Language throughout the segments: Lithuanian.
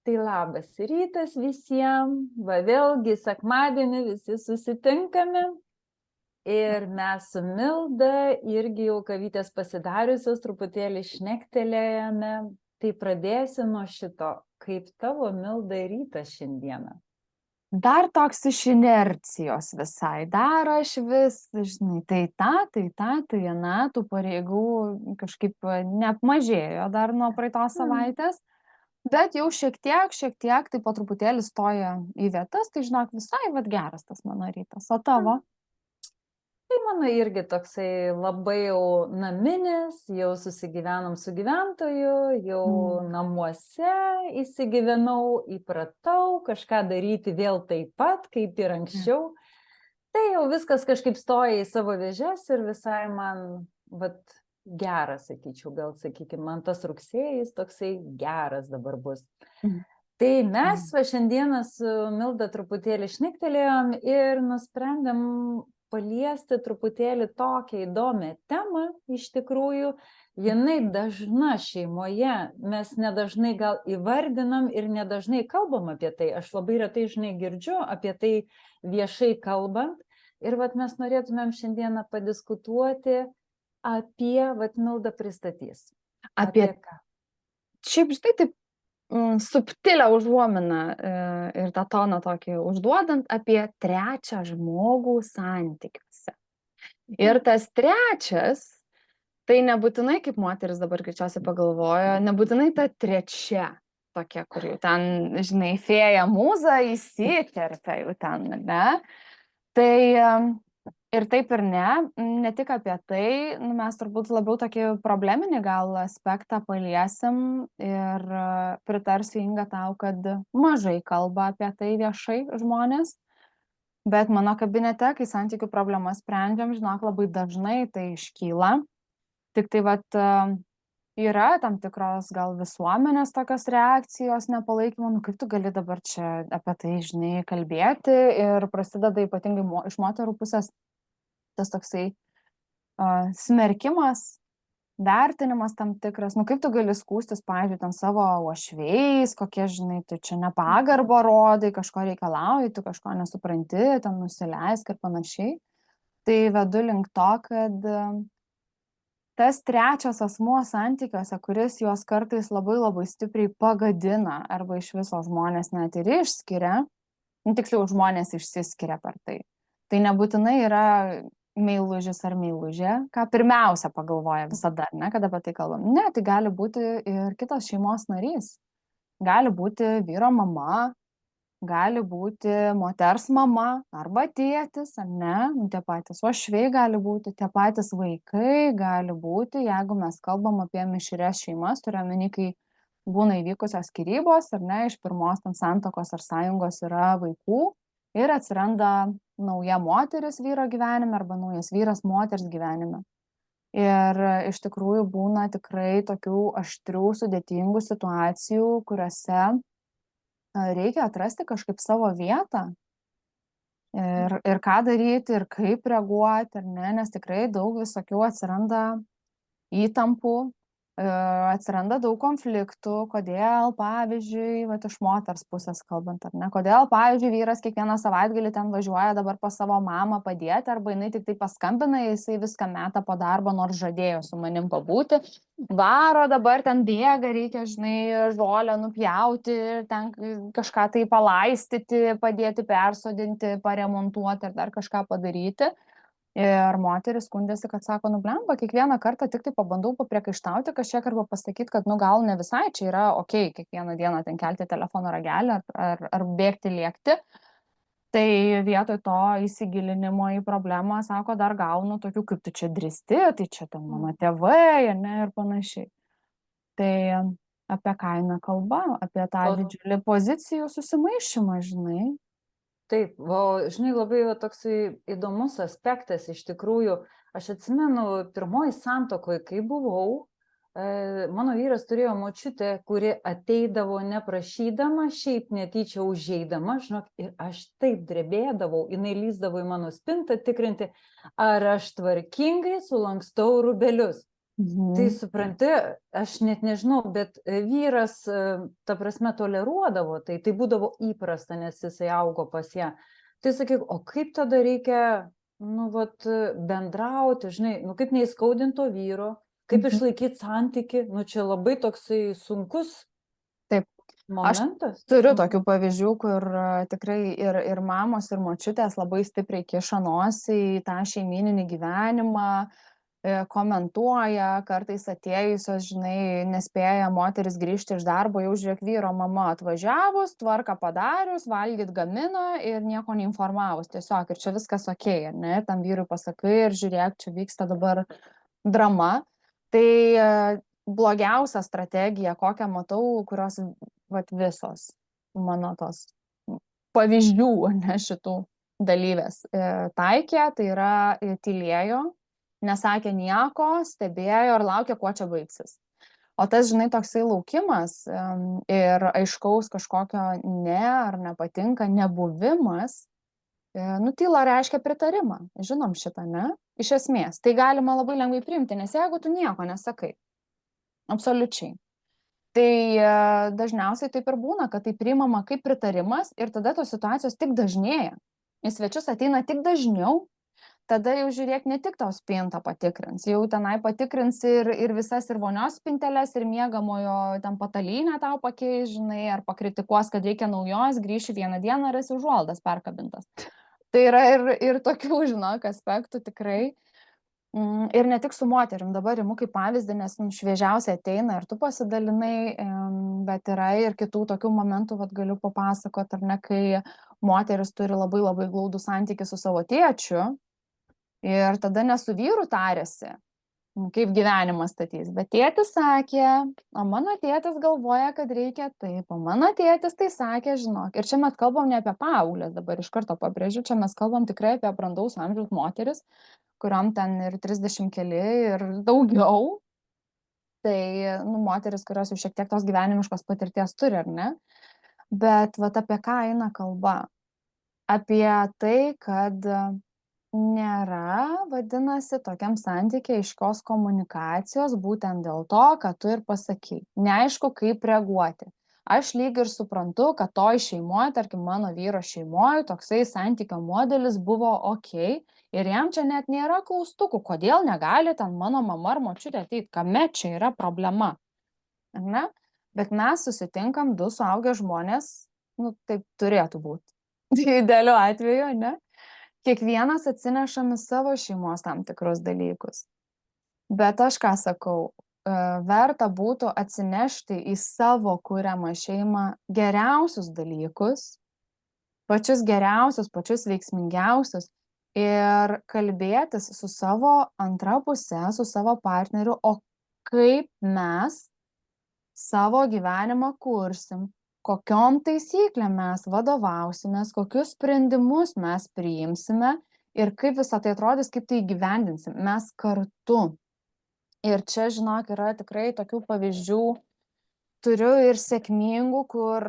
Tai labas rytas visiems, va vėlgi sekmadienį visi susitinkame ir mes su Milda irgi jau kavytės pasidariusios truputėlį šnektelėjome. Tai pradėsiu nuo šito, kaip tavo Milda rytas šiandieną. Dar toks iš inercijos visai, dar aš vis, žinai, tai ana, tų pareigų kažkaip neapmažėjo dar nuo praeitos savaitės, bet jau šiek tiek, tai po truputėlį stoja į vietas, tai žinok, visai vat geras tas mano rytas, o tavo? Tai mano irgi toksai labai jau naminis, jau susigyvenom su gyventoju, jau namuose įsigyvenau, įpratau kažką daryti vėl taip pat, kaip ir anksčiau. Tai jau viskas kažkaip stoja į savo vėžes ir visai man geras, sakyčiau, gal sakykime, man tas rugsėjis toksai geras dabar bus. Tai mes šiandieną su Milda truputėlį šnektelėjom ir nusprendėm paliesti truputėlį tokią įdomią temą, iš tikrųjų, jinai dažna šeimoje, mes nedažnai gal įvardinam ir nedažnai kalbam apie tai, aš labai retai, žinai, girdžiu apie tai viešai kalbant ir mes norėtumėm šiandieną padiskutuoti apie, Milda pristatys. Apie ką? Šiaip, žinai, taip subtilę užuominą ir tą toną tokį užduodant apie trečią žmogų santykiuose. Ir tas trečias, tai nebūtinai, kaip moteris dabar greičiausiai pagalvojo, nebūtinai ta trečia tokia, kur jau ten, žinai, fėja mūza įsiterpia jau ten, ne? Tai ir taip ir ne tik apie tai, mes turbūt labiau tokį probleminį gal aspektą paliesim ir pritarsiu Inga tau, kad mažai kalba apie tai viešai žmonės, bet mano kabinete, kai santykių problemas sprendžiam, žinok, labai dažnai tai iškyla. Tik tai yra tam tikros gal visuomenės tokios reakcijos, nepalaikymo, kaip tu gali dabar čia apie tai, žinai, kalbėti ir prasideda ypatingai iš moterų pusės tas toksai smerkimas, vertinimas tam tikras, kaip tu gali skųstis, pavyzdžiui, ten savo uošviais, kokie, žinai, tu čia nepagarbą rodai, kažko reikalauji, tu kažko nesupranti, ten nusileisk ir panašiai. Tai vedu link to, kad tas trečias asmuo santykiuose, kuris juos kartais labai labai stipriai pagadina arba iš viso žmonės net ir išskiria, tiksliau žmonės išsiskiria per tai. Tai nebūtinai yra meilužis ar meilužė, ką pirmiausia pagalvoja visada, ne, kada apie tai kalbam. Ne, tai gali būti ir kitas šeimos narys. Gali būti vyro mama, gali būti moters mama arba tėtis, ar ne, tie patys uošviai gali būti, tie patys vaikai gali būti, jeigu mes kalbam apie mišrias šeimas, turiuomenį, kai būna įvykusios skyrybos, ar ne, iš pirmos santuokos ar sąjungos yra vaikų ir atsiranda nauja moteris vyro gyvenime arba naujas vyras moters gyvenime. Ir iš tikrųjų būna tikrai tokių aštrių, sudėtingų situacijų, kuriuose reikia atrasti kažkaip savo vietą ir ką daryti, ir kaip reaguoti, ar ne, nes tikrai daug visokių atsiranda įtampų, atsiranda daug konfliktų, kodėl, pavyzdžiui, iš moters pusės kalbant, ar ne, kodėl, pavyzdžiui, vyras kiekvieną savaitgalį ten važiuoja dabar pas savo mamą padėti, arba jinai tik tai paskambina, jisai viską meta po darbo, nors žadėjo su manim pabūti, varo dabar ten bėga, reikia, žinai, žolę nupjauti, ten kažką tai palaistyti, padėti persodinti, paremontuoti ar dar kažką padaryti. Ir moteris skundėsi, kad sako, blemba, kiekvieną kartą tik tai pabandau papriekaištauti kažkiek arba pasakyti, kad, gal ne visai čia yra okei, kiekvieną dieną ten kelti telefono ragelį ar bėgti, lėkti. Tai vietoj to įsigilinimo į problemą, sako, dar gaunu tokių, kaip tu čia dristi, tai čia ten mano tėvai, ne, ir panašiai. Tai apie ką eina kalba, apie tą didžiulį pozicijų susimaišymą, žinai. Taip, žinai, labai toksai įdomus aspektas iš tikrųjų. Aš atsimenu, pirmoji santuokoje, kai buvau, mano vyras turėjo močiutę, kuri ateidavo neprašydama, šiaip netyčia užeidama, žinok, ir aš taip drebėdavau, jinai lįsdavo į mano spintą tikrinti, ar aš tvarkingai sulankstau rūbelius. Tai supranti, aš net nežinau, bet vyras, ta prasme, toleruodavo, tai būdavo įprasta, nes jisai augo pas ją. Tai sakyk, o kaip tada reikia, nu, vat, bendrauti, žinai, nu, kaip neįskaudinto vyro, kaip išlaikyti santyki, nu, čia labai toksai sunkus Taip. Aš momentas. turiu tokių pavyzdžių, kur tikrai ir mamos, ir močiutės labai stipriai kiša nosį į tą šeimyninį gyvenimą, komentuoja, kartais atėjusios, žinai, nespėja moteris grįžti iš darbo, jau žiūrėk, vyro mama atvažiavus, tvarką padarius, valgyt gamina ir nieko neinformavus tiesiog, ir čia viskas okei, ne, tam vyrui pasakai ir žiūrėk, čia vyksta dabar drama. Tai blogiausia strategija, kokią matau, kurios vat visos mano tos pavyzdžių, ne, šitų dalyvės taikė, tai yra tylėjo, nesakė nieko, stebėjo ir laukė, kuo čia baigsis. O tas, žinai, toksai laukimas ir aiškaus kažkokio ne ar nepatinka, nebuvimas, tyla reiškia pritarimą. Žinom šitą, ne? Iš esmės. Tai galima labai lengvai priimti, nes jeigu tu nieko nesakai, absoliučiai, tai dažniausiai taip ir būna, kad tai priimama kaip pritarimas ir tada tos situacijos tik dažnėja. Į svečius ateina tik dažniau, tada jau žiūrėk, ne tik tau spintą patikrins, jau tenai patikrins ir visas ir vonios spinteles, ir miegamojo ten patalynę tau pakeis, žinai, ar pakritikuos, kad reikia naujos, grįši vieną dieną, rasi užuolaidas perkabintas. Tai yra ir tokių, žinok, aspektų tikrai. Ir ne tik su moterim, dabar imu kaip pavyzdį, nes šviežiausiai ateina ir tu pasidalinai, bet yra ir kitų tokių momentų, vat galiu papasakoti, ar ne, kai moteris turi labai labai glaudų santykį su savo tėčiu ir tada ne su vyru tarėsi, kaip gyvenimas statys, bet tėtis sakė, o mano tėtis galvoja, kad reikia taip, o mano tėtis tai sakė, žinok, ir čia mes kalbam ne apie paauglės, dabar iš karto pabrėžiu, čia mes kalbam tikrai apie brandaus amžiaus moteris, kuriom ten ir 30 keli ir daugiau, tai, moteris, kurios jau šiek tiek tos gyvenimiškos patirties turi, ar ne? Bet vat apie ką eina kalba? Apie tai, kad nėra, vadinasi, tokiam santykiai aiškios komunikacijos, būtent dėl to, kad tu ir pasakei. Neaišku, kaip reaguoti. Aš lyg ir suprantu, kad toj šeimoje, tarkim, mano vyro šeimoje, toksai santykio modelis buvo okei, ir jam čia net nėra klaustukų, kodėl negali ten mano mama ar močiutė ateiti, kame čia yra problema. Ar ne? Bet mes susitinkam du suaugę žmonės, taip turėtų būti. Idealiu atveju, ne? Kiekvienas atsinešam į savo šeimos tam tikrus dalykus. Bet aš ką sakau, verta būtų atsinešti į savo kuriamą šeimą geriausius dalykus, pačius geriausius, pačius veiksmingiausius ir kalbėtis su savo antra puse, su savo partneriu, o kaip mes savo gyvenimą kursim, kokiom taisyklėm mes vadovausimės, kokius sprendimus mes priimsime ir kaip visą tai atrodys, kaip tai įgyvendinsim. Mes kartu. Ir čia, žinok, yra tikrai tokių pavyzdžių, turiu ir sėkmingų, kur,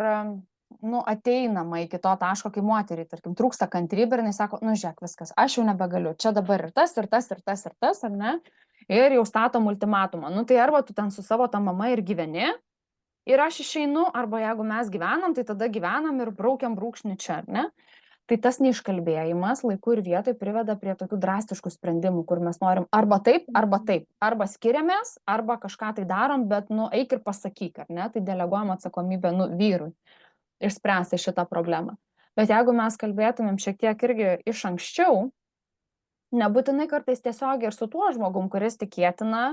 ateinama iki to taško, kai moteriai, tarkim, trūksta kantrybė ir jinai sako, žiūrėk, viskas, aš jau nebegaliu, čia dabar ir tas, ir tas, ir tas, ir tas, ar ne? Ir jau statom ultimatumą. Tai arba tu ten su savo ta mama ir gyveni, ir aš išeinu, arba jeigu mes gyvenam, tai tada gyvenam ir braukiam brūkšnį čia, ar ne? Tai tas neiškalbėjimas laiku ir vietoj priveda prie tokių drastiškų sprendimų, kur mes norim arba taip, arba skiriamės, arba kažką tai darom, bet, eik ir pasakyk, ar ne? Tai deleguojam atsakomybę, vyrui išspręsti šitą problemą. Bet jeigu mes kalbėtumėm šiek tiek irgi iš anksčiau, nebūtinai kartais tiesiogiai ir su tuo žmogum, kuris tikėtina,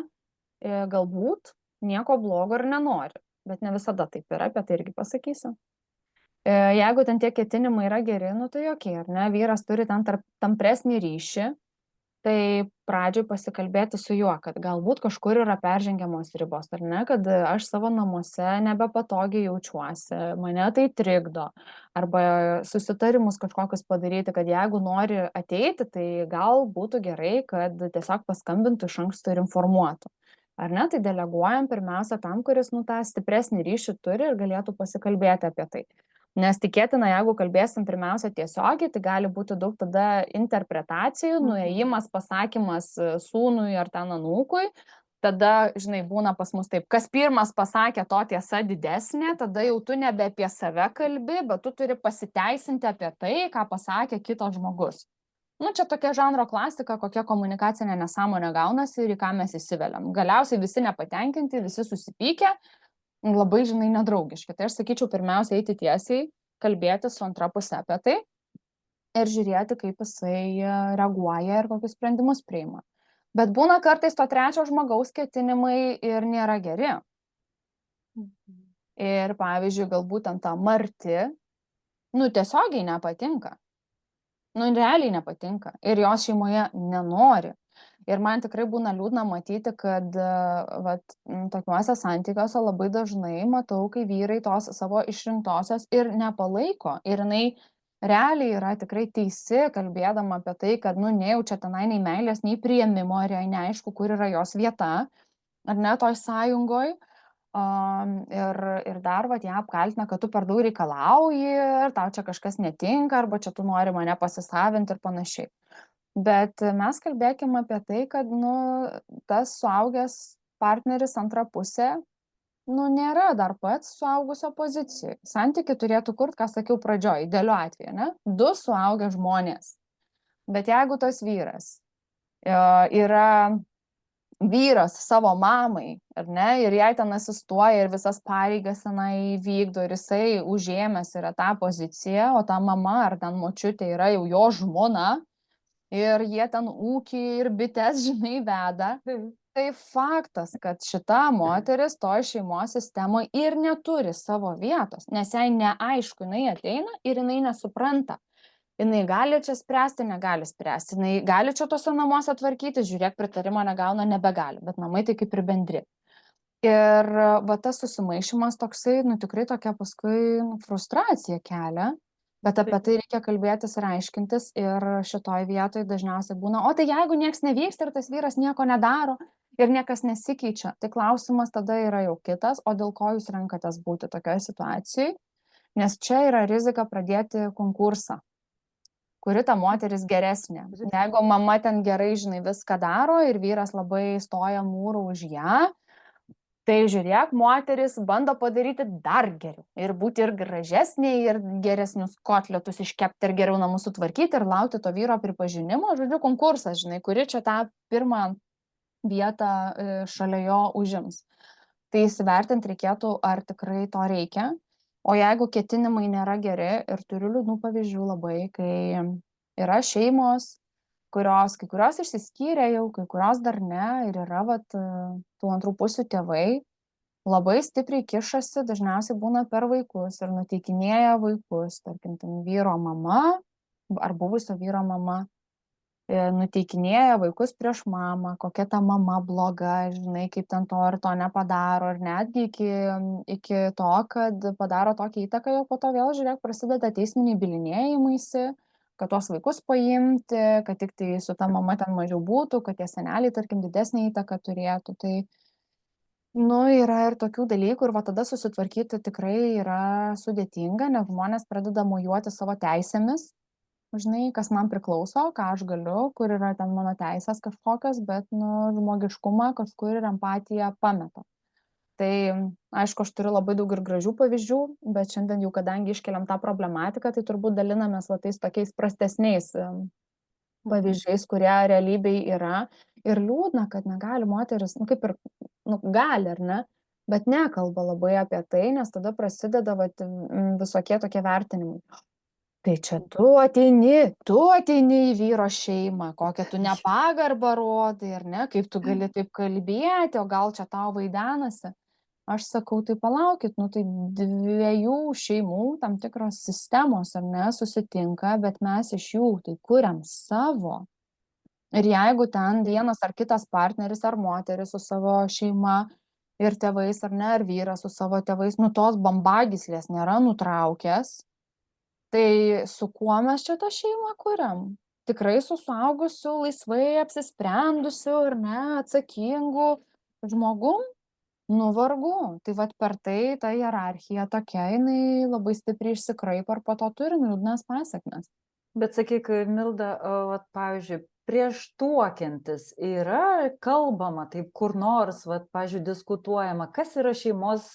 galbūt nieko blogo ir nenori. Bet ne visada taip yra, apie tai irgi pasakysiu. Jeigu ten tie ketinimai yra geri, tai okei, ar ne, vyras turi ten tampresnį ryšį, tai pradžioj pasikalbėti su juo, kad galbūt kažkur yra peržengiamos ribos, ar ne, kad aš savo namuose nebepatogiai jaučiuosi, mane tai trikdo, arba susitarimus kažkokius padaryti, kad jeigu nori ateiti, tai gal būtų gerai, kad tiesiog paskambintų iš anksto ir informuotų. Ar ne, tai deleguojam pirmiausia tam, kuris tą stipresnį ryšį turi ir galėtų pasikalbėti apie tai. Nes tikėtina, jeigu kalbėsim pirmiausia tiesiogiai, tai gali būti daug tada interpretacijų, nuėjimas, pasakymas sūnui ar ten anūkui, tada, žinai, būna pas mus taip, kas pirmas pasakė to tiesa didesnė, tada jau tu nebe apie save kalbi, bet tu turi pasiteisinti apie tai, ką pasakė kitas žmogus. Nu, čia tokia žanro klasika, kokia komunikacinė nesąmonė gaunasi ir į ką mes įsiveliam. Galiausiai visi nepatenkinti, visi susipykę, labai, žinai, nedraugiški. Tai aš sakyčiau, pirmiausia, eiti tiesiai, kalbėti su antra pusė apie tai ir žiūrėti, kaip jisai reaguoja ir kokius sprendimus priima. Bet būna kartais to trečio žmogaus ketinimai ir nėra geri. Ir, pavyzdžiui, galbūt ant ta Marti, nu, tiesiogiai nepatinka. Nu, realiai nepatinka. Ir jos šeimoje nenori. Ir man tikrai būna liūdna matyti, kad vat, tokiuose santykiuose labai dažnai matau, kai vyrai tos savo išrinktosios ir nepalaiko. Ir jinai realiai yra tikrai teisi, kalbėdama apie tai, kad, nu, nejaučia tenai nei meilės, nei priėmimo, ir jai neaišku, kur yra jos vieta, ar ne, toj sąjungoj. Ir dar, vat, ją apkaltina, kad tu per daug reikalauji, ir tau čia kažkas netinka, arba čia tu nori mane pasisavinti ir panašiai. Bet mes kalbėkime apie tai, kad, nu, tas suaugęs partneris antra pusė, nu, nėra dar pats suaugusio pozicijai. Santykiai turėtų kurt, ką sakiau pradžioj, idealiu atveju, ne? Du suaugę žmonės. Bet jeigu tas vyras yra vyras savo mamai, ar ne, ir jai ten asistuoja ir visas pareigas tenai vykdo, ir jisai užėmęs yra tą poziciją, o ta mama ar ten močiutė yra jau jo žmona, ir jie ten ūkį ir bites, žinai, veda. Tai faktas, kad šita moteris toj šeimos sistemoje ir neturi savo vietos, nes jai neaišku, jinai ateina ir jinai nesupranta. Jinai gali čia spręsti, negali spręsti, jinai gali čia tose namuose tvarkyti, žiūrėk, pritarimo negauna, nebegali, bet namai tai kaip ir bendri. Ir va tas susimaišymas toksai, nu, tikrai tokia paskui frustracija kelia. Bet apie tai reikia kalbėtis ir aiškintis, ir šitoj vietoj dažniausiai būna, o tai jeigu nieks nevyksta ir tas vyras nieko nedaro ir niekas nesikeičia, tai klausimas tada yra jau kitas, o dėl ko jūs renkatės būti tokioje situacijoje, nes čia yra rizika pradėti konkursą, kuri ta moteris geresnė. Jeigu mama ten gerai, žinai, viską daro ir vyras labai stoja mūrų už ją, tai žiūrėk, moteris bando padaryti dar geriau ir būti ir gražesnė, ir geresnius kotletus iškepti, ir geriau namus sutvarkyti, ir laukti to vyro pripažinimo. Žodžiu, konkursas, žinai, kuri čia tą pirmą vietą šalia jo užims. Tai įsivertinti reikėtų, ar tikrai to reikia. O jeigu ketinimai nėra geri, ir turiu liūdnų pavyzdžių labai, kai yra šeimos, kai kurios išsiskyrė jau, kai kurios dar ne, ir yra vat, tų antrų pusių tėvai, labai stipriai kišasi, dažniausiai būna per vaikus ir nuteikinėja vaikus, tarkim, vyro mama ar buvusio vyro mama, nuteikinėja vaikus prieš mamą, kokia ta mama bloga, žinai, kaip ten to ir to nepadaro, ir netgi iki to, kad padaro tokią įtaką, jau po to vėl, žiūrėk, prasideda teisminiai bylinėjimaisi, kad tuos vaikus paimti, kad tik tai su ta mama ten mažiau būtų, kad tie seneliai, tarkim, didesnį įtaką turėtų. Tai, nu, yra ir tokių dalykų, ir va tada susitvarkyti tikrai yra sudėtinga, nes žmonės pradeda mojuoti savo teisėmis, žinai, kas man priklauso, ką aš galiu, kur yra ten mano teisės kažkokios, bet, nu, žmogiškumą kažkur ir empatiją pameta. Tai, aišku, aš turiu labai daug ir gražių pavyzdžių, bet šiandien jau, kadangi iškeliam tą problematiką, tai turbūt dalinamės va tais tokiais prastesniais pavyzdžiais, kurie realybėj yra. Ir liūdna, kad negali moteris, nu, kaip ir, nu, gali, ar ne, bet nekalba labai apie tai, nes tada prasideda va, visokie tokie vertinimai. Tai čia tu ateini į vyro šeimą, kokią tu nepagarbą rodai, ar ne, kaip tu gali taip kalbėti, o gal čia tau vaidenasi. Aš sakau, tai palaukit, nu tai dviejų šeimų tam tikros sistemos, ar ne, susitinka, bet mes iš jų tai kuriam savo. Ir jeigu ten vienas ar kitas partneris ar moteris su savo šeima ir tėvais, ar ne, ar vyras su savo tėvais, nu tos bambagyslės nėra nutraukęs, tai su kuo mes čia tą šeimą kuriam? Tikrai su suaugusiu, laisvai apsisprendusiu ir ne, atsakingu žmogum? Nu, vargu. Tai vat per tai ta hierarchija tokia, jinai labai stipriai išsikraipo ir po to turi liūdnas pasekmes. Bet sakyk, Milda, vat, pavyzdžiui, prieš tuokiantis yra kalbama taip kur nors, vat, pavyzdžiui, diskutuojama, kas yra šeimos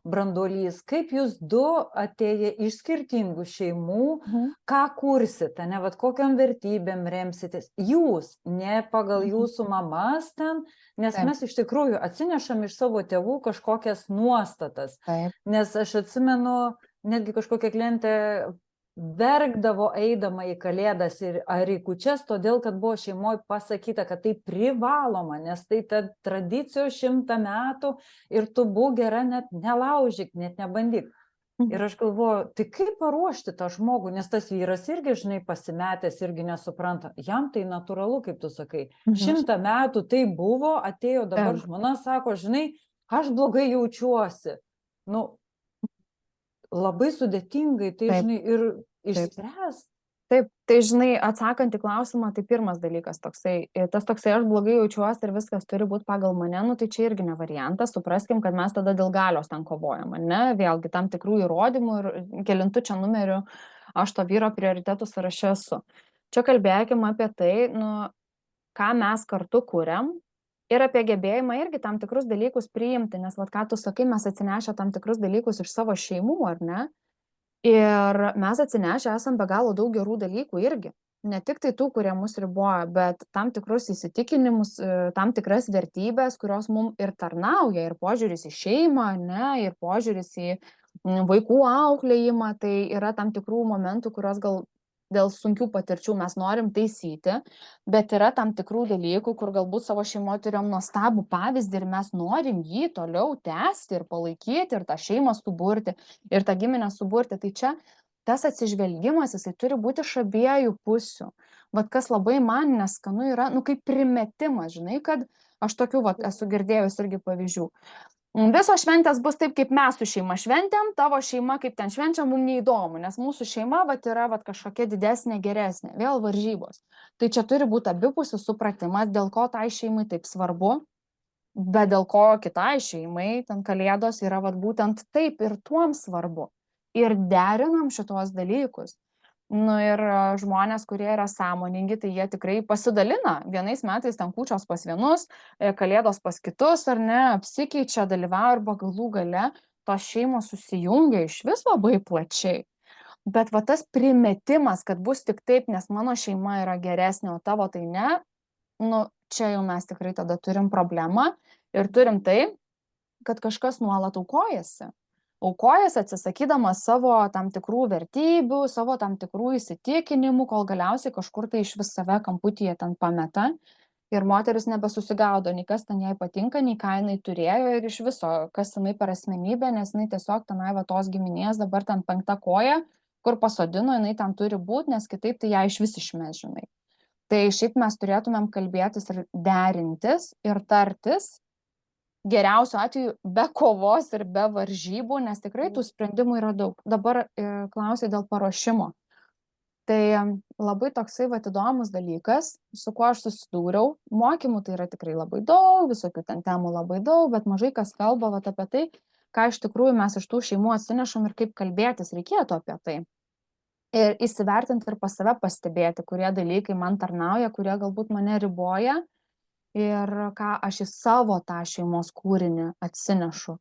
branduolys, kaip jūs du atėję iš skirtingų šeimų, ką kursite, ne, vat, kokiam vertybėm remsitės. Jūs, ne pagal jūsų mamas ten, nes Taip. mes iš tikrųjų atsinešam iš savo tėvų kažkokias nuostatas. Taip. Nes aš atsimenu, netgi kažkokia klientė verkdavo eidama į kalėdas ar į kūčias, todėl kad buvo šeimoje pasakyta, kad tai privaloma, nes tai ta tradicijos 100 metų ir tu būk gera, net nelaužyk, net nebandyk. Ir aš galvoju, tai kaip paruošti tą žmogų, nes tas vyras irgi, žinai, pasimetęs, irgi nesupranta. Jam tai natūralu, kaip tu sakai. 100 metų tai buvo, atėjo dabar žmona, sako, žinai, aš blogai jaučiuosi. Nu, labai sudėtingai, tai, žinai, ir išspręs. Taip, tai, žinai, atsakant į klausimą, tai pirmas dalykas toksai, tas toksai aš blogai jaučiuosi ir viskas turi būti pagal mane, nu tai čia irgi ne variantas, supraskim, kad mes tada dėl galios ten kovojam, ne, vėlgi tam tikrų įrodymų ir kelintų čia numerių aš to vyro prioritetų sąraše esu. Čia kalbėkime apie tai, nu, ką mes kartu kuriam ir apie gebėjimą irgi tam tikrus dalykus priimti, nes, vat, ką tu sakai, mes atsinešę tam tikrus dalykus iš savo šeimų, ar ne? Ir mes atsinešę esam be galo daug gerų dalykų irgi. Ne tik tai tų, kurie mus riboja, bet tam tikrus įsitikinimus, tam tikras vertybės, kurios mums ir tarnauja, ir požiūris į šeimą, ne, ir požiūris į vaikų auklėjimą, tai yra tam tikrų momentų, kurios gal dėl sunkių patirčių mes norim taisyti, bet yra tam tikrų dalykų, kur galbūt savo šeimoje turėjom nuostabų pavyzdį ir mes norim jį toliau tęsti ir palaikyti ir tą šeimą suburti ir tą giminę suburti. Tai čia tas atsižvelgimas, jisai turi būti iš abiejų pusių. Vat kas labai man neskanu yra, nu kaip primetimas, žinai, kad aš tokių vat esu girdėjus irgi pavyzdžių. Visos šventės bus taip, kaip mes su šeima šventėm, tavo šeima kaip ten švenčia, mums neįdomu, nes mūsų šeima vat yra vat kažkokia didesnė, geresnė, vėl varžybos. Tai čia turi būti abipusis supratimas, dėl ko tai šeimai taip svarbu, bet dėl ko kitai šeimai, ten kalėdos yra vat būtent taip ir tuom svarbu. Ir derinam šitos dalykus. Nu ir žmonės, kurie yra sąmoningi, tai jie tikrai pasidalina. Vienais metais ten kūčios pas vienus, kalėdos pas kitus, ar ne, apsikeičia, dalyvauja arba galų gale tos šeimos susijungia iš vis labai plačiai. Bet va tas primetimas, kad bus tik taip, nes mano šeima yra geresnė, o tavo tai ne, nu čia jau mes tikrai tada turim problemą ir turim tai, kad kažkas nuolat aukojasi. Aukojasi atsisakydamas savo tam tikrų vertybių, savo tam tikrų įsitikinimų, kol galiausiai kažkur tai iš vis save kamputyje ten pameta ir moteris nebesusigaudo, nei kas ten jai patinka, nei ką jinai turėjo ir iš viso, kas jinai per asmenybę, nes jinai tiesiog tenai va tos giminės dabar ten 5 koja, kur pasodino, jinai ten turi būti, nes kitaip tai ją iš vis išmes, žinai. Tai šiaip mes turėtumėm kalbėtis ir derintis ir tartis, geriausiu atveju be kovos ir be varžybų, nes tikrai tų sprendimų yra daug. Dabar klausai dėl paruošimo. Tai labai toksai vat įdomus dalykas, su kuo aš susidūriau. Mokymų tai yra tikrai labai daug, visokių ten temų labai daug, bet mažai kas kalba vat apie tai, ką iš tikrųjų mes iš tų šeimų atsinešam ir kaip kalbėtis reikėtų apie tai. Ir įsivertinti ir pas save pastebėti, kurie dalykai man tarnauja, kurie galbūt mane riboja. Ir ką aš į savo tą šeimos kūrinį atsinešu.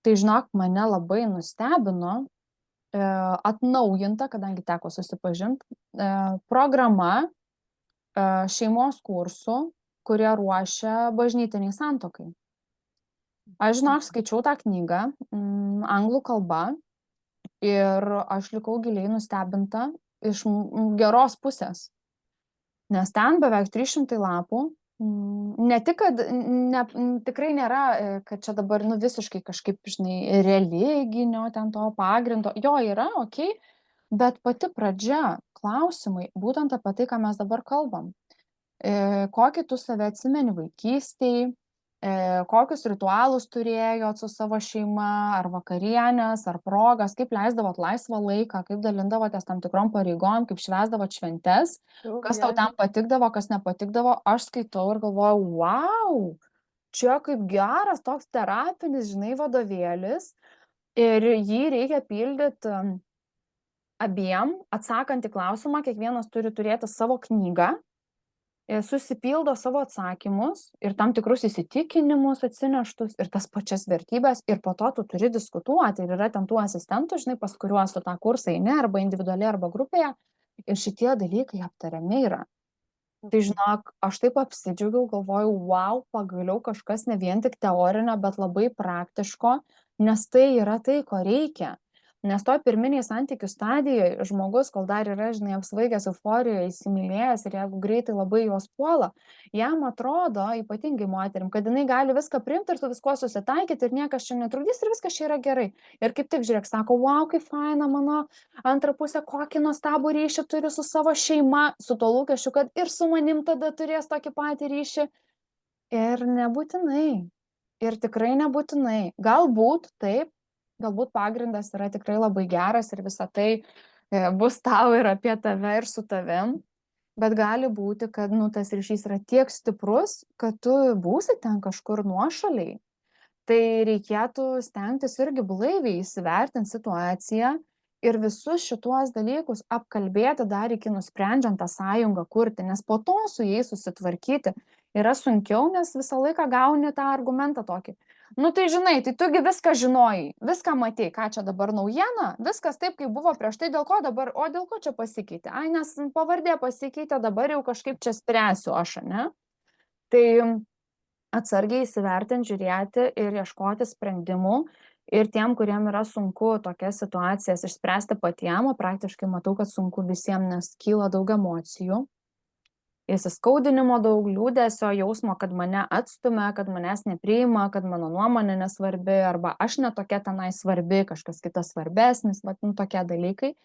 Tai žinok, mane labai nustebino atnaujinta, kadangi teko susipažinti, programa šeimos kursų, kurie ruošia bažnytiniai santuokai. Aš žinok, skaičiau tą knygą anglų kalba ir aš likau giliai nustebinta iš geros pusės. Nes ten beveik 300 lapų. Ne tik, kad tikrai nėra, kad čia dabar visiškai kažkaip, žinai, religinio ten to pagrindo, jo yra, okei, bet pati pradžia, klausimai, būtent apie tai, ką mes dabar kalbam. Kokį tu save atsimeni vaikystėj, kokius ritualus turėjot su savo šeima, ar vakarienės, ar progas, kaip leisdavot laisvą laiką, kaip dalindavotės tam tikrom pareigom, kaip švęsdavot šventes, kas tau ten patikdavo, kas nepatikdavo. Aš skaitau ir galvoju, wow, čia kaip geras toks terapinis, žinai, vadovėlis ir jį reikia pildyti abiem, atsakant į klausimą, kiekvienas turi turėti savo knygą. susipildo savo atsakymus ir tam tikrus įsitikinimus atsineštus ir tas pačias vertybės ir po to tu turi diskutuoti ir yra ten tų asistentų, žinai, pas kuriuos tu tą kursą eini arba individualiai arba grupėje ir šitie dalykai aptariami yra. Tai žinok, aš taip apsidžiaugiau, galvojau, wow, pagaliau kažkas ne vien tik teorinio, bet labai praktiško, nes tai yra tai, ko reikia. Nes toj pirminiai santykių stadijoje žmogus, kol dar yra, žinai, apsvaigęs euforijoje, įsimylėjęs ir jeigu greitai labai juos puola, jam atrodo, ypatingai moterim, kad jinai gali viską priimti ir su viskuo susitaikyti ir niekas čia netrukdys ir viskas čia yra gerai. Ir kaip tik žiūrėk, sako, wow, kaip faina, mano antra pusė, kokį nuostabų ryšį turi su savo šeima, su to lūkesčiu, kad ir su manim tada turės tokį patį ryšį. Ir nebūtinai. Ir tikrai nebūtinai. Galbūt taip, galbūt pagrindas yra tikrai labai geras ir visa tai bus tau ir apie tave ir su tavim, bet gali būti, kad tas ryšys yra tiek stiprus, kad tu būsi ten kažkur nuošaliai. Tai reikėtų stengtis irgi blaiviai įsivertinti situaciją ir visus šituos dalykus apkalbėti dar iki nusprendžiant tą sąjungą kurti, nes po to su jais susitvarkyti yra sunkiau, nes visą laiką gauni tą argumentą tokį. Tai žinai, tai tugi viską žinojai, viską matei, ką čia dabar naujiena, viskas taip, kaip buvo prieš tai, dėl ko dabar, o dėl ko čia pasikeitė? Ai, nes pavardė pasikeitė, dabar jau kažkaip čia spręsiu aš, ne? Tai atsargiai įsivertinti, žiūrėti ir ieškoti sprendimų. Ir tiem, kuriem yra sunku tokias situacijas išspręsti patiem, o praktiškai matau, kad sunku visiems, nes kyla daug emocijų. Įsiskaudinimo daug, liūdesio, jausmo, kad mane atstumia, kad manęs nepriima, kad mano nuomonė nesvarbi, arba aš netokia tenai svarbi, kažkas kitas svarbesnis, tokie dalykai.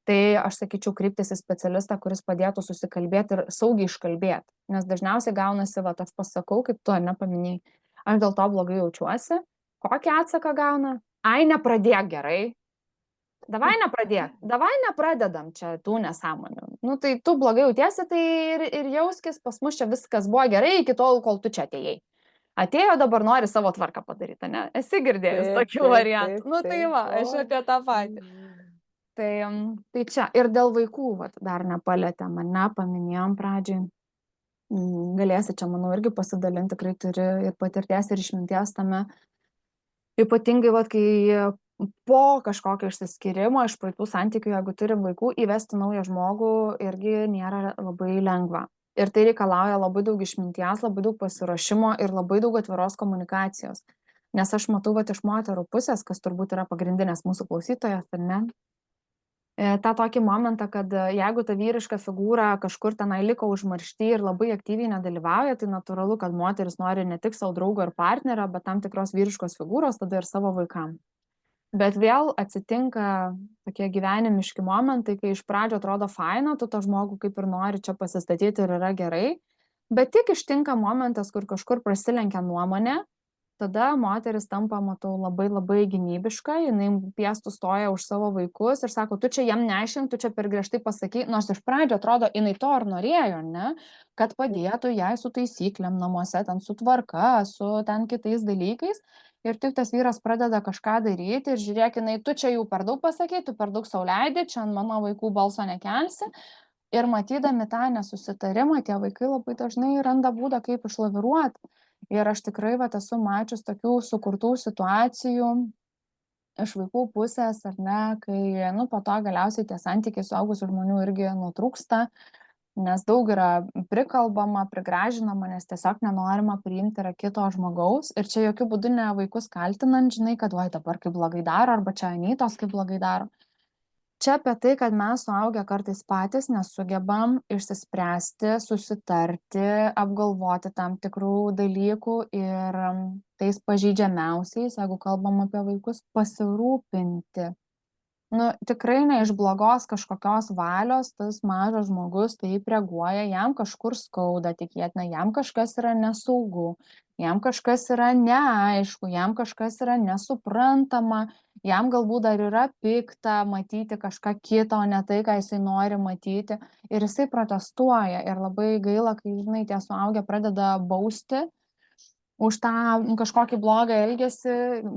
Tai aš sakyčiau kreiptis į specialistą, kuris padėtų susikalbėti ir saugiai iškalbėti. Nes dažniausiai gaunasi, aš pasakau, kaip tu nepaminėjai, aš dėl to blogai jaučiuosi. Kokį atsaką gauna? Ai, nepradėk gerai. Davai nepradėk, davai nepradedam čia tų nesąmonių. Tai tu blogai jautiesi, tai ir jauskis, pas mus čia viskas buvo gerai iki tol, kol tu čia atėjai. Atėjo, dabar nori savo tvarką padaryti, ne? Esi girdėjus tokių variantų. Tai va, aš apie tą patį. Tai čia. Ir dėl vaikų, dar nepalėtėm, paminėjom pradžiai. Galėsi čia, manau, irgi pasidalinti, tikrai turi ir patirties, ir išminties tame. Ypatingai, kai po kažkokio išsiskyrimo iš praeitų santykių, jeigu turim vaikų, įvesti naują žmogų irgi nėra labai lengva. Ir tai reikalauja labai daug išminties, labai daug pasiruošimo ir labai daug atviros komunikacijos. Nes aš matau iš moterų pusės, kas turbūt yra pagrindinės mūsų klausytojas, ar ne? tą tokį momentą, kad jeigu ta vyriška figūra kažkur tenai liko užmaršty ir labai aktyviai nedalyvauja, tai natūralu, kad moteris nori ne tik savo draugo ir partnerio, bet tam tikros vyriškos figūros tada ir savo vaikam. Bet vėl atsitinka tokie gyvenimiški momentai, kai iš pradžio atrodo faina, tu tą žmogų kaip ir nori čia pasistatyti ir yra gerai, bet tik ištinka momentas, kur kažkur prasilenkia nuomonė, tada moteris tampa, matau, labai gynybiška, jinai piestų stoja už savo vaikus ir sako, tu čia jam neaiškink, tu čia per griežtai pasakai, nors iš pradžio atrodo, jinai to ir norėjo, ne, kad padėtų jai su taisyklėm namuose, ten su tvarka, su ten kitais dalykais. Ir tik tas vyras pradeda kažką daryti ir žiūrėk, jinai, tu čia jau per daug pasakei, tu per daug sau leidi, čia ant mano vaikų balso nekelsi. Ir matydami tą nesusitarimą, tie vaikai labai dažnai randa būdą, kaip išlaviruoti. Ir aš tikrai esu mačius tokių sukurtų situacijų iš vaikų pusės, ar ne, kai, po to galiausiai tie santykiai suaugusių žmonių irgi nutrūksta, nes daug yra prikalbama, prigražinama, nes tiesiog nenorima priimti yra kito žmogaus. Ir čia jokių būdų ne vaikus kaltinant, žinai, kad oi dabar kaip blogai daro, arba čia anytos kaip blogai daro. Čia apie tai, kad mes suaugę kartais patys nesugebam išsispręsti, susitarti, apgalvoti tam tikrų dalykų ir tais pažeidžiamiausiais, jeigu kalbam apie vaikus, pasirūpinti. Tikrai ne iš blogos kažkokios valios tas mažas žmogus taip reaguoja, jam kažkur skauda, tikėtina, jam kažkas yra nesaugu, jam kažkas yra neaišku, jam kažkas yra nesuprantama, jam galbūt dar yra pikta matyti kažką kito, o ne tai, ką jisai nori matyti. Ir jisai protestuoja ir labai gaila, kai, žinai, tie suaugę pradeda bausti už tą kažkokį blogą elgesį,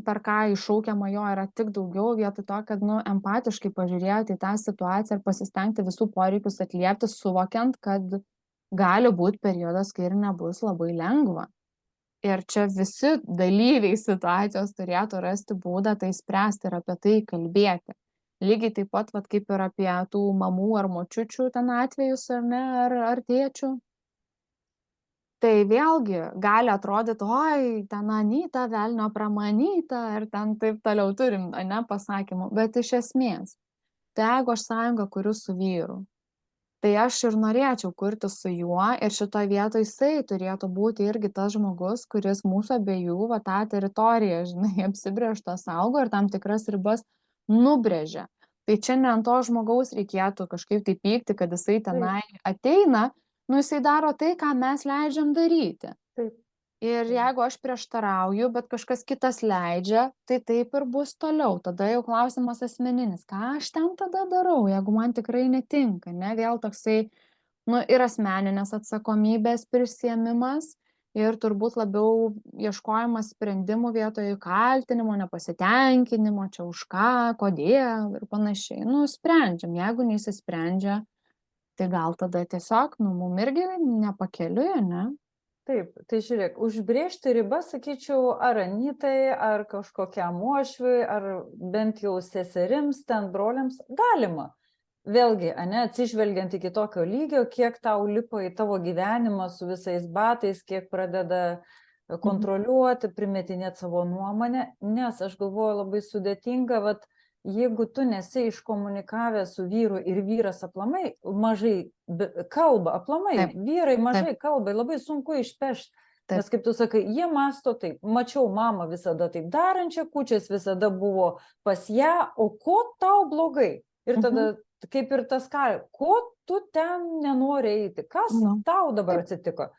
per ką iššaukiama jo yra tik daugiau, vietoj to, kad empatiškai pažiūrėti į tą situaciją ir pasistengti visų poreikius atliepti, suvokiant, kad gali būti periodas, kai ir nebus labai lengva. Ir čia visi dalyviai situacijos turėtų rasti būdą tai spręsti ir apie tai kalbėti. Lygiai taip pat, vat, kaip ir apie tų mamų ar močiučių ten atvejus, ar ne, ar tėčių. Tai vėlgi gali atrodyti, oi, ten Anyta, velnio pramanyta, ir ten taip toliau turim, ne, pasakymų. Bet iš esmės, tai jeigu aš sąjungą kuriu su vyru, tai aš ir norėčiau kurti su juo ir šitoje vietoje jisai turėtų būti irgi tas žmogus, kuris mūsų abiejų va tą teritoriją, žinai, apsibrėžtą saugo ir tam tikras ribas nubrėžia. Tai čia ne ant to žmogaus reikėtų kažkaip tai pykti, kad jisai tenai ateina, nu jisai daro tai, ką mes leidžiam daryti. Taip. Ir jeigu aš prieštarauju, bet kažkas kitas leidžia, tai taip ir bus toliau. Tada jau klausimas asmeninis, ką aš ten tada darau, jeigu man tikrai netinka, ne, vėl toksai, nu, ir asmeninės atsakomybės prisiėmimas, ir turbūt labiau ieškojimas sprendimų vietoje kaltinimo, nepasitenkinimo, čia už ką, kodėl ir panašiai. Nu, sprendžiam, jeigu neįsisprendžia, tai gal tada tiesiog, nu, mum irgi nepakeliui, ne? Taip, tai žiūrėk, užbrėžti ribas, sakyčiau, ar Anytai, ar kažkokiam uošviui, ar bent jau seserims, ten broliams, galima. Vėlgi, ane, atsižvelgiant iki tokio lygio, kiek tau lipa į tavo gyvenimą su visais batais, kiek pradeda kontroliuoti, primetinėti savo nuomonę, nes aš galvoju labai sudėtinga, vat, jeigu tu nesi iškomunikavęs su vyru ir vyras aplamai mažai kalba, aplamai, Taip. vyrai mažai kalba, labai sunku išpešti. Taip. Nes kaip tu sakai, jie masto taip, mačiau mamą visada taip darančią, kūčias visada buvo pas ją, o ko tau blogai? Ir tada kaip ir tas ką, ko tu ten nenori eiti, kas tau dabar atsitiko?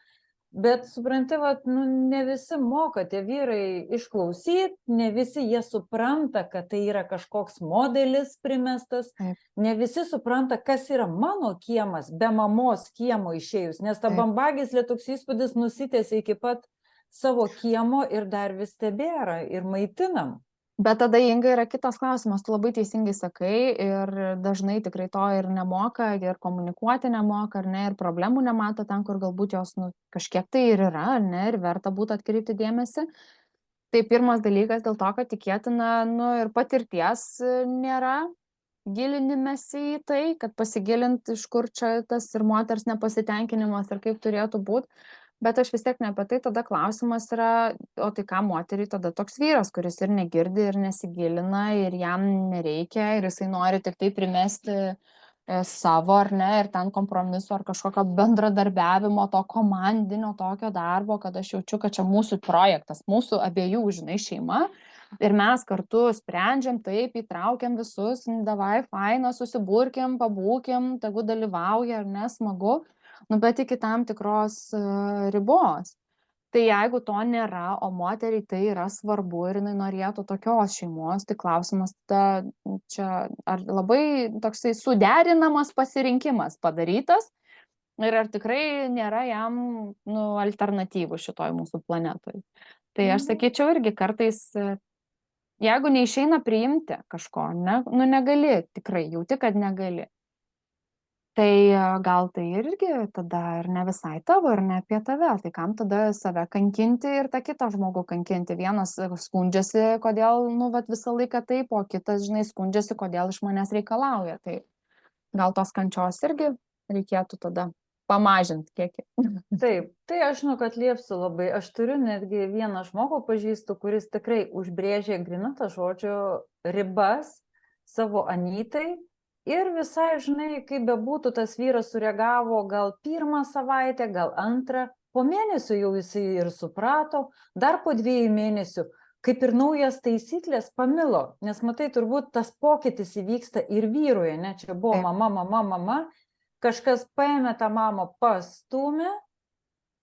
Bet supranti, vat, nu, ne visi moka tie vyrai išklausyti, ne visi jie supranta, kad tai yra kažkoks modelis primestas, ne visi supranta, kas yra mano kiemas, be mamos kiemo išėjus, nes ta bambagyslė toks įspūdis nusitęsia iki pat savo kiemo ir dar vis tebėra ir maitinam. Bet tada, Inga, yra kitas klausimas, tu labai teisingai sakai ir dažnai tikrai to ir nemoka, ir komunikuoti nemoka, ar ne, ir problemų nemato ten, kur galbūt jos kažkiek tai ir yra, ar ne, ir verta būtų atkreipti dėmesį. Tai pirmas dalykas dėl to, kad tikėtina, ir patirties nėra, gilinimėsi į tai, kad pasigilint, iš kur čia tas ir moters nepasitenkinimas ir kaip turėtų būti. Bet aš vis tiek ne apie tai, tada klausimas yra, o tai ką moteriai tada toks vyras, kuris ir negirdi, ir nesigilina, ir jam nereikia, ir jisai nori tik tai primesti savo, ar ne, ir ten kompromiso, ar kažkokio bendradarbiavimo, to komandinio tokio darbo, kad aš jaučiu, kad čia mūsų projektas, mūsų abiejų, žinai, šeima, ir mes kartu sprendžiam, taip, įtraukiam visus, davai, faina, susiburkim, pabūkim, tegu dalyvauja, ar ne, smagu. Bet iki tam tikros ribos. Tai jeigu to nėra, o moteriai tai yra svarbu ir jinai norėtų tokios šeimos, tai klausimas tada čia ar labai toksai suderinamas pasirinkimas padarytas ir ar tikrai nėra jam alternatyvų šitoj mūsų planetoj. Tai aš sakyčiau irgi kartais, jeigu neišeina priimti kažko, negali, tikrai jauti, kad negali. Tai gal tai irgi tada ir ne visai tavo, ir ne apie tave. Tai kam tada save kankinti ir tą kitą žmogų kankinti? Vienas skundžiasi, kodėl, visą laiką taip, o kitas, žinai, skundžiasi, kodėl iš manęs reikalauja. Tai gal tos kančios irgi reikėtų tada pamažinti kiekį. Taip, tai aš kad liepsiu labai. Aš turiu netgi vieną žmogų pažįstu, kuris tikrai užbrėžė grinutą žodžio ribas savo Anytai. Ir visai, žinai, kaip bebūtų, tas vyras sureagavo gal pirmą savaitę, gal antrą, po mėnesio jau jisai ir suprato, dar po 2 mėnesių, kaip ir naujas taisyklės pamilo, nes matai, turbūt tas pokytis įvyksta ir vyruje, ne, čia buvo mama, kažkas paėmė tą mamą, pastumė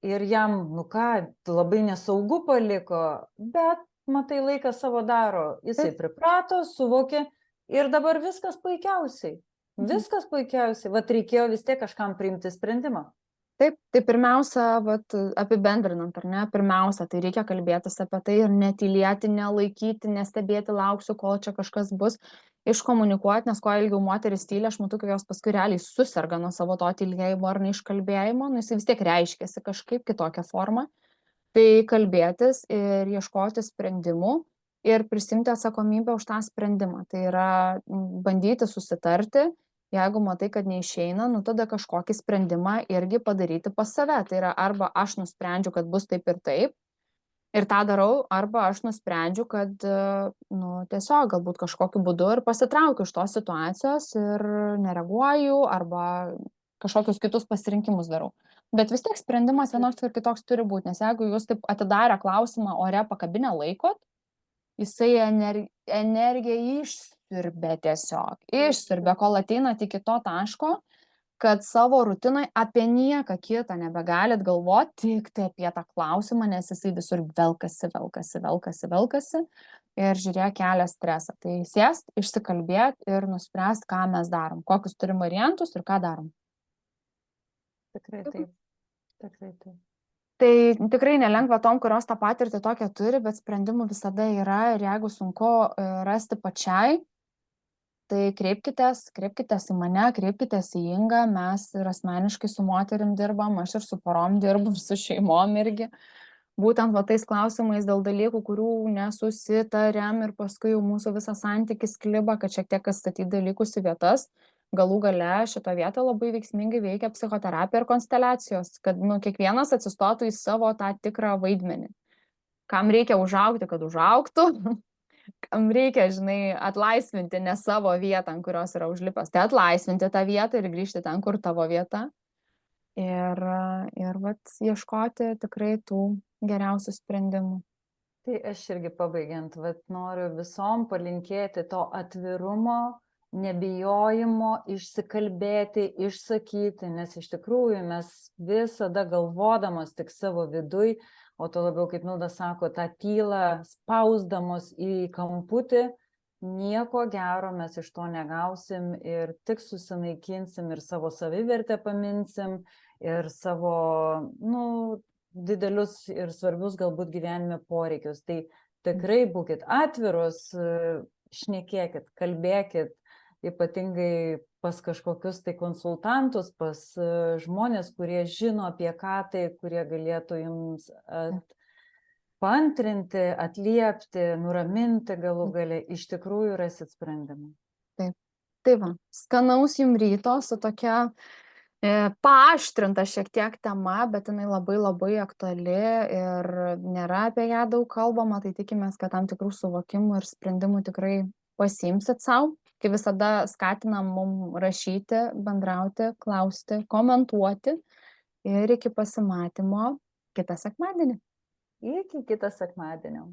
ir jam, labai nesaugu paliko, bet, matai, laikas savo daro, jisai priprato, suvokė. Ir dabar viskas puikiausiai. Viskas puikiausiai. Vat reikėjo vis tiek kažkam priimti sprendimą. Taip, tai pirmiausia, vat, apibendrinant, ar ne, pirmiausia, tai reikia kalbėtis apie tai ir netylėti, nelaikyti, nestebėti, lauksiu, kol čia kažkas bus, iškomunikuoti, nes kuo ilgiau moteris tyli, aš matau, kad jos paskui realiai susirga nuo savo to tylėjimo ar neiškalbėjimo, nu jis vis tiek reiškiasi kažkaip kitokią formą. Tai kalbėtis ir ieškoti sprendimų ir prisimti atsakomybę už tą sprendimą. Tai yra bandyti susitarti. Jeigu matai, kad neišeina, nu tada kažkokį sprendimą irgi padaryti pas save. Tai yra arba aš nusprendžiu, kad bus taip ir tą darau, arba aš nusprendžiu, kad nu, tiesiog galbūt kažkokiu būdu ir pasitraukiu iš tos situacijos ir nereaguoju, arba kažkokius kitus pasirinkimus darau. Bet vis tiek sprendimas vienoks ir kitoks turi būti, nes jeigu jūs taip atidarę klausimą ore pakabinę laikot, jisai energiją išsiurbia tiesiog, išsiurbia, kol ateinat iki to taško, kad savo rutinai apie nieką kitą nebegalit galvoti, tik tai apie tą klausimą, nes jisai visur velkasi ir žiūrėk, kelia stresą. Tai sėst, išsikalbėt ir nuspręst, ką mes darom, kokius turim variantus ir ką darom. Tikrai taip. Tikrai taip. Tai tikrai nelengva tom, kurios tą patirtį tokią turi, bet sprendimų visada yra ir jeigu sunku rasti pačiai, tai kreipkitės į mane, kreipkitės į Ingą, mes ir asmeniškai su moterim dirbam, aš ir su porom dirbu, ir su šeimom irgi. Būtent va tais klausimais dėl dalykų, kurių nesusitariam ir paskui jau mūsų visas santykis kliba, kad šiek tiek atstatyti dalykus į vietas. Galų gale šitą vietą labai veiksmingai veikia psichoterapija ir konsteliacijos, kad nu, kiekvienas atsistotų į savo tą tikrą vaidmenį. Kam reikia užaugti, kad užaugtų, kam reikia, žinai, atlaisvinti ne savo vietą, ant kurios yra užlipęs, tai atlaisvinti tą vietą ir grįžti ten, kur tavo vieta. Ir vat, ieškoti tikrai tų geriausių sprendimų. Tai aš irgi pabaigiant, vat, noriu visom palinkėti to atvirumo, nebijojimo, išsikalbėti, išsakyti, nes iš tikrųjų mes visada galvodamos tik savo viduj, o to labiau, kaip Milda sako, tą tylą spausdamos į kamputį, nieko gero mes iš to negausim ir tik susinaikinsim ir savo savivertę paminsim ir savo, nu, didelius ir svarbius galbūt gyvenime poreikius. Tai tikrai būkit atvirus, šnekėkit, kalbėkit, ypatingai pas kažkokius tai konsultantus, pas žmonės, kurie žino apie ką tai, kurie galėtų jums paantrinti, atliepti, nuraminti galų gale, iš tikrųjų rasit sprendimą. Taip. Tai va, skanaus jums ryto su tokia paaštrinta šiek tiek tema, bet jinai labai labai aktuali ir nėra apie ją daug kalbama, tai tikimės, kad tam tikrų suvokimų ir sprendimų tikrai pasiimsit savo. Kaip visada skatinam mum rašyti, bendrauti, klausti, komentuoti ir iki pasimatymo kitą sekmadienį. Iki kitą sekmadienio.